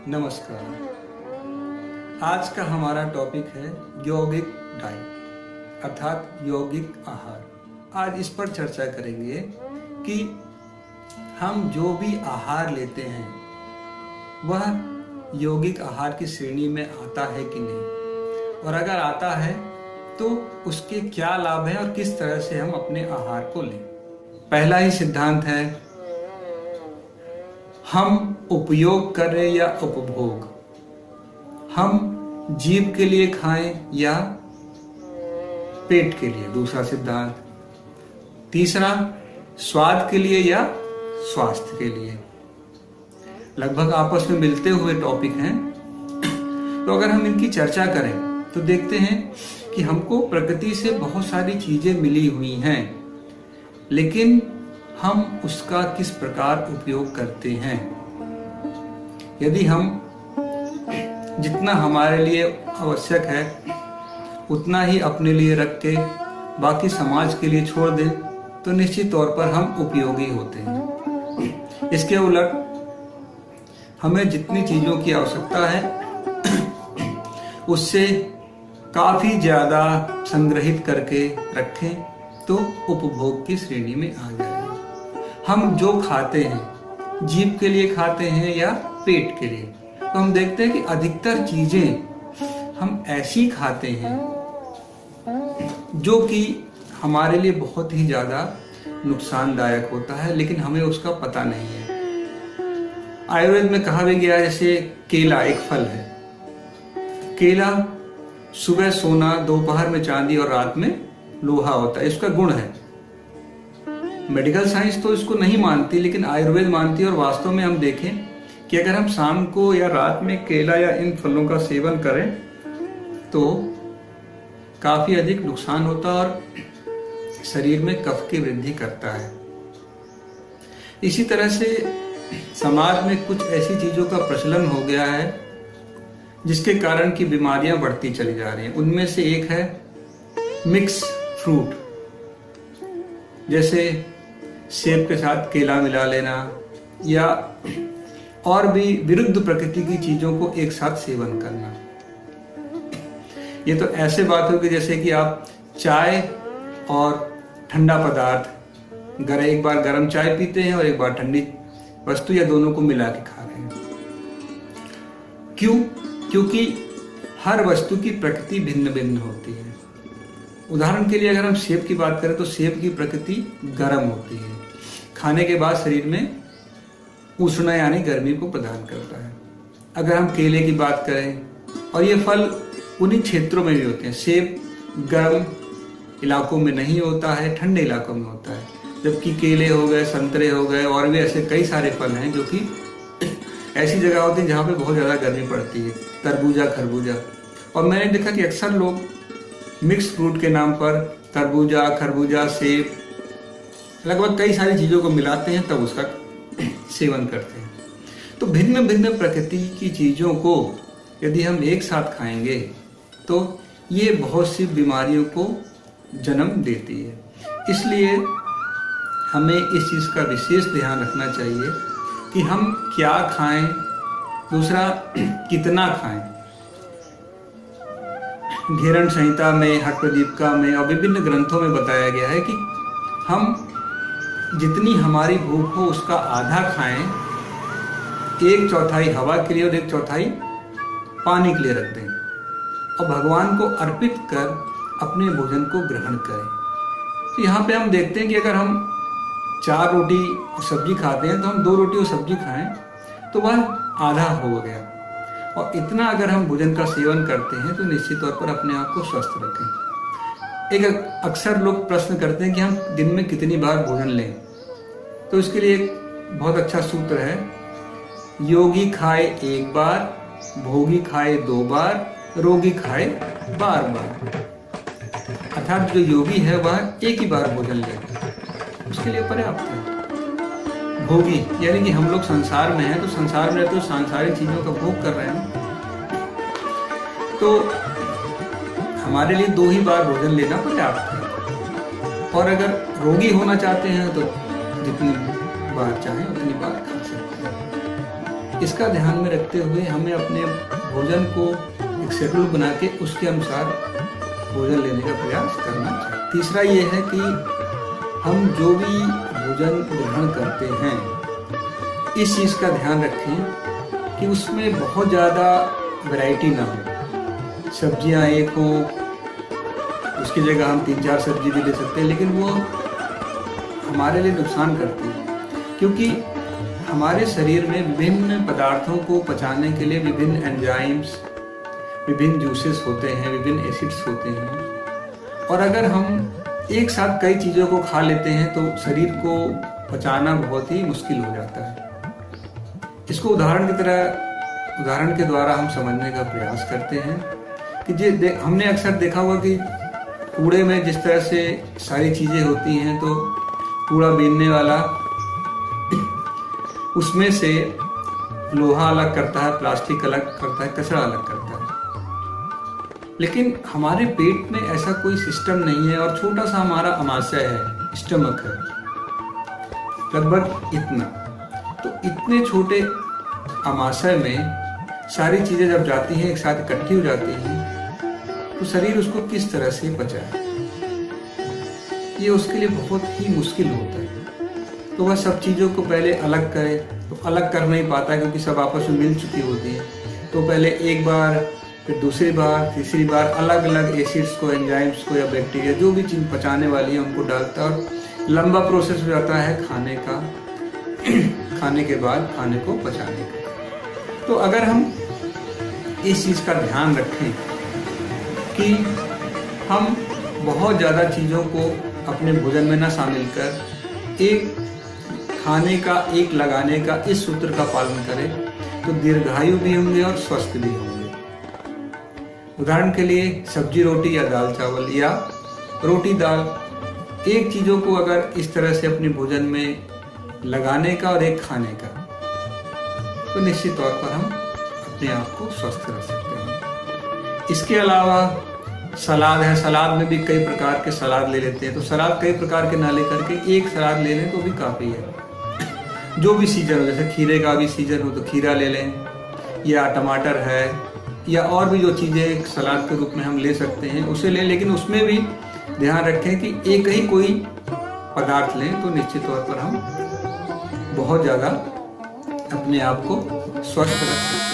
नमस्कार। आज का हमारा टॉपिक है यौगिक डाइट अर्थात यौगिक आहार। आज इस पर चर्चा करेंगे कि हम जो भी आहार लेते हैं वह यौगिक आहार की श्रेणी में आता है कि नहीं, और अगर आता है तो उसके क्या लाभ हैं और किस तरह से हम अपने आहार को लें। पहला ही सिद्धांत है, हम उपयोग करें या उपभोग, हम जीभ के लिए खाएं या पेट के लिए। दूसरा सिद्धांत। तीसरा, स्वाद के लिए या स्वास्थ्य के लिए। लगभग आपस में मिलते हुए टॉपिक हैं, तो अगर हम इनकी चर्चा करें तो देखते हैं कि हमको प्रकृति से बहुत सारी चीजें मिली हुई हैं, लेकिन हम उसका किस प्रकार उपयोग करते हैं। यदि हम जितना हमारे लिए आवश्यक है उतना ही अपने लिए रख के बाकी समाज के लिए छोड़ दें तो निश्चित तौर पर हम उपयोगी होते हैं। इसके उलट हमें जितनी चीजों की आवश्यकता है उससे काफी ज्यादा संग्रहित करके रखें तो उपभोग की श्रेणी में आ जाएगा। हम जो खाते हैं जीभ के लिए खाते हैं या पेट के लिए, तो हम देखते हैं कि अधिकतर चीजें हम ऐसी खाते हैं जो कि हमारे लिए बहुत ही ज्यादा नुकसानदायक होता है, लेकिन हमें उसका पता नहीं है। आयुर्वेद में कहा भी गया है, जैसे केला एक फल है। केला सुबह सोना, दोपहर में चांदी और रात में लोहा होता है, इसका गुण है। मेडिकल साइंस तो इसको नहीं मानती, लेकिन आयुर्वेद मानती है। और वास्तव में हम देखें कि अगर हम शाम को या रात में केला या इन फलों का सेवन करें तो काफी अधिक नुकसान होता है और शरीर में कफ की वृद्धि करता है। इसी तरह से समाज में कुछ ऐसी चीजों का प्रचलन हो गया है जिसके कारण की बीमारियां बढ़ती चली जा रही हैं। उनमें से एक है मिक्स फ्रूट, जैसे सेब के साथ केला मिला लेना या और भी विरुद्ध प्रकृति की चीजों को एक साथ सेवन करना। ये तो ऐसे बात होगी जैसे कि आप चाय और ठंडा पदार्थ एक बार गर्म चाय पीते हैं और एक बार ठंडी वस्तु या दोनों को मिला के खा रहे हैं। क्यों? क्योंकि हर वस्तु की प्रकृति भिन्न भिन्न होती है। उदाहरण के लिए अगर हम सेब की बात करें तो सेब की प्रकृति गर्म होती है, खाने के बाद शरीर में उष्णता यानी गर्मी को प्रदान करता है। अगर हम केले की बात करें, और ये फल उन्हीं क्षेत्रों में भी होते हैं। सेब गर्म इलाकों में नहीं होता है, ठंडे इलाकों में होता है, जबकि केले हो गए, संतरे हो गए और भी ऐसे कई सारे फल हैं जो कि ऐसी जगह होती है जहाँ पे बहुत ज्यादा गर्मी पड़ती है। तरबूजा, खरबूजा। और मैंने देखा कि अक्सर लोग मिक्स फ्रूट के नाम पर तरबूजा, खरबूजा, सेब लगभग कई सारी चीजों को मिलाते हैं, तब उसका सेवन करते हैं। तो भिन्न भिन्न प्रकृति की चीजों को यदि हम एक साथ खाएंगे तो ये बहुत सी बीमारियों को जन्म देती है। इसलिए हमें इस चीज का विशेष ध्यान रखना चाहिए कि हम क्या खाएं, दूसरा कितना खाएं। घेरण संहिता में, हठ प्रदीपिका में और विभिन्न ग्रंथों में बताया गया है कि हम जितनी हमारी भूख हो उसका आधा खाएं, 1/4 हवा के लिए और 1/4 पानी के लिए रख दें और भगवान को अर्पित कर अपने भोजन को ग्रहण करें। तो यहाँ पे हम देखते हैं कि अगर हम 4 रोटी और सब्जी खाते हैं तो हम 2 रोटी और सब्जी खाएं तो वह आधा हो गया। और इतना अगर हम भोजन का सेवन करते हैं तो निश्चित तौर पर अपने आप को स्वस्थ रखें। अक्सर लोग प्रश्न करते हैं कि हम दिन में कितनी बार भोजन लें, तो इसके लिए एक बहुत अच्छा सूत्र है, योगी खाए 1 बार, भोगी खाए 2 बार, रोगी खाए बार बार। अर्थात जो योगी है वह एक ही बार भोजन लेगा, उसके लिए पर्याप्त है। भोगी यानी कि हम लोग संसार में हैं, तो संसार में तो सांसारिक चीजों का भोग कर रहे हैं, तो हमारे लिए 2 ही बार भोजन लेना पर्याप्त है। और अगर रोगी होना चाहते हैं तो जितनी बार चाहें उतनी बार खा सकते हैं। इसका ध्यान में रखते हुए हमें अपने भोजन को एक शेड्यूल बना के उसके अनुसार भोजन लेने का प्रयास करना चाहिए। तीसरा ये है कि हम जो भी भोजन ग्रहण करते हैं इस चीज़ का ध्यान रखें कि उसमें बहुत ज़्यादा वैरायटी ना हो। सब्जियां एक हो, उसकी जगह हम 3-4 सब्जी भी ले सकते हैं, लेकिन वो हमारे लिए नुकसान करती है, क्योंकि हमारे शरीर में विभिन्न पदार्थों को पचाने के लिए विभिन्न एंजाइम्स, विभिन्न जूसेस होते हैं, विभिन्न एसिड्स होते हैं। और अगर हम एक साथ कई चीज़ों को खा लेते हैं तो शरीर को पचाना बहुत ही मुश्किल हो जाता है। इसको उदाहरण के द्वारा हम समझने का प्रयास करते हैं कि हमने अक्सर देखा होगा कि कूड़े में जिस तरह से सारी चीज़ें होती हैं, तो कूड़ा बीनने वाला उसमें से लोहा अलग करता है, प्लास्टिक अलग करता है, कचरा अलग करता है। लेकिन हमारे पेट में ऐसा कोई सिस्टम नहीं है, और छोटा सा हमारा आमाशय है, स्टमक है, लगभग इतना। तो इतने छोटे आमाशय में सारी चीज़ें जब जाती हैं, एक साथ इकट्ठी हो जाती हैं, तो शरीर उसको किस तरह से पचाए, ये उसके लिए बहुत ही मुश्किल होता है। तो वह सब चीज़ों को पहले अलग करे, तो अलग कर नहीं पाता है, क्योंकि सब आपस में मिल चुकी होती है। तो पहले एक बार, फिर दूसरी बार, तीसरी बार अलग अलग एसिड्स को, एंजाइम्स को या बैक्टीरिया जो भी चीज़ पचाने वाली है उनको डालता है, और लंबा प्रोसेस हो जाता है खाने का, खाने के बाद खाने को पचाने का। तो अगर हम इस चीज़ का ध्यान रखें कि हम बहुत ज़्यादा चीज़ों को अपने भोजन में न शामिल कर एक खाने का, एक लगाने का, इस सूत्र का पालन करें, तो दीर्घायु भी होंगे और स्वस्थ भी होंगे। उदाहरण के लिए सब्जी रोटी या दाल चावल या रोटी दाल, एक चीज़ों को अगर इस तरह से अपने भोजन में लगाने का और एक खाने का, तो निश्चित तौर पर हम अपने आप को स्वस्थ रख सकते हैं। इसके अलावा सलाद है, सलाद में भी कई प्रकार के सलाद ले लेते हैं, तो सलाद कई प्रकार के ना लेकर के एक सलाद ले लें तो भी काफ़ी है। जो भी सीजन हो, जैसे खीरे का भी सीजन हो तो खीरा ले लें, या टमाटर है, या और भी जो चीज़ें सलाद के रूप में हम ले सकते हैं उसे लें, लेकिन उसमें भी ध्यान रखें कि एक ही कोई पदार्थ लें, तो निश्चित तौर पर हम बहुत ज़्यादा अपने आप को स्वस्थ रख सकते हैं।